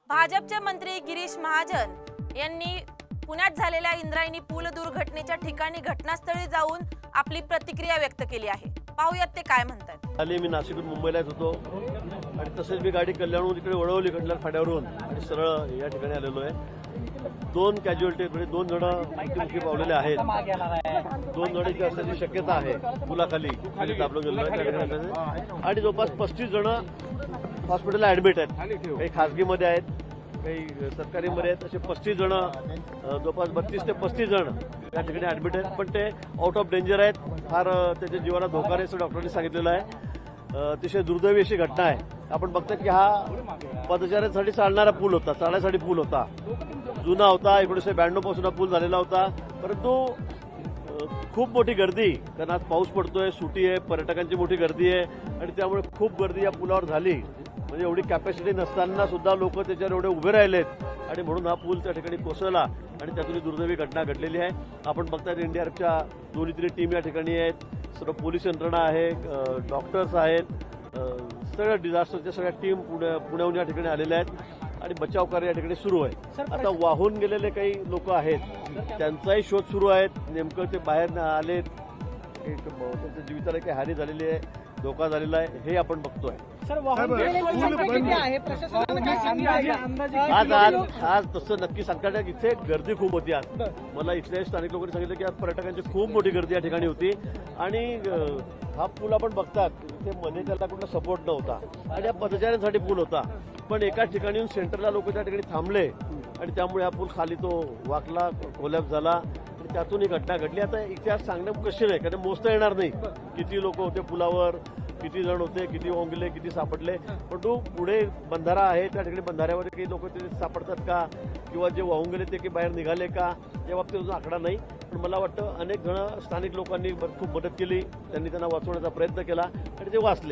भाजपचे मंत्री गिरीश महाजन यांनी पुण्यात झालेल्या इंद्रायणी पूल दुर्घटनेच्या ठिकाणी घटनास्थळी जाऊन आपली प्रतिक्रिया व्यक्त केली आहे। पाहूयात ते काय म्हणतात। आले मी नाशिकहून मुंबईला येत होतो आणि तसेच मी गाडी कल्याणहून इकडे वळवली खंडलार फाट्यावरून आणि सरळ या ठिकाणी आलेलो आहे। 2 कॅज्युअल्टी म्हणजे 2 जण मृत्युमुखी पावलेले आहेत। 2 जणांची असण्याची शक्यता आहे। पुलाखाली खाली दाबलं गेलं आहे आणि जवळपास 35 जण हॉस्पिटलला ऍडमिट आहेत। काही खासगीमध्ये आहेत, काही सरकारीमध्ये आहेत। असे 35 जण जवळपास 32 ते 35 जण या ठिकाणी ऍडमिट आहेत, पण ते आउट ऑफ डेंजर आहेत। फार त्याच्या जीवाला धोका नाही असं डॉक्टरांनी सांगितलेलं आहे। अतिशय दुर्दैवी अशी घटना आहे। आपण बघतो की हा पदचाऱ्यांसाठी चालणारा पूल होता, चालण्यासाठी पूल होता, जुना होता, 1992 पासून हा पूल झालेला होता। परंतु खूप मोठी गर्दी, कारण आज पाऊस पडतोय, सुट्टी आहे, पर्यटकांची मोठी गर्दी आहे आणि त्यामुळे खूप गर्दी या पुलावर झाली। म्हणजे एवढी कॅपॅसिटी नसताना सुद्धा लोक त्याच्यावर एवढे उभे राहिलेत आणि म्हणून हा पूल त्या ठिकाणी कोसळला आणि त्यातून ही दुर्दैवी घटना घडलेली आहे। आपण बघताय एनडीआरएफच्या 2-3 टीम या ठिकाणी आहेत, सर्व पोलीस यंत्रणा आहे, डॉक्टर्स आहेत, सगळ्या डिझास्टरच्या सगळ्या टीम पुण्याहून या ठिकाणी आलेल्या आहेत आणि बचाव कार्य या ठिकाणी सुरू आहे। आता वाहून गेलेले काही लोक आहेत, त्यांचाही शोध सुरू आहे। नेमकं ते बाहेर आलेत, त्यांच्या जीविताला काही हानी झालेली आहे, धोका झालेला आहे, हे आपण बघतोय। आज तसं नक्की सांगता येईल। इथे गर्दी खूप होती। आज मला इथल्या स्थानिक लोकांनी सांगितलं की आज पर्यटकांची खूप मोठी गर्दी या ठिकाणी होती आणि हा पूल आपण बघतात इथे मध्ये त्याला कुठला सपोर्ट नव्हता आणि हा पदचाऱ्यांसाठी पूल होता, पण एकाच ठिकाणी सेंटरला लोक त्या ठिकाणी थांबले आणि त्यामुळे हा पूल खाली तो वाकला, कोलॅप्स झाला आणि त्यातून ही घटना घडली। आता इतिहास सांगणं कशी नाही, कारण मोजता येणार नाही किती लोक होते पुलावर, किती जण होते, किती वाहून गेले, किती सापडले। पण तो पुढे बंधारा आहे, त्या ठिकाणी बंधाऱ्यावर काही लोक ते सापडतात का किंवा जे वाहून गेले ते काही बाहेर निघाले का, या बाबतीत अजून आकडा नाही। पण मला वाटतं अनेक जण स्थानिक लोकांनी खूप मदत केली, त्यांनी त्यांना वाचवण्याचा प्रयत्न केला आणि ते वाचले।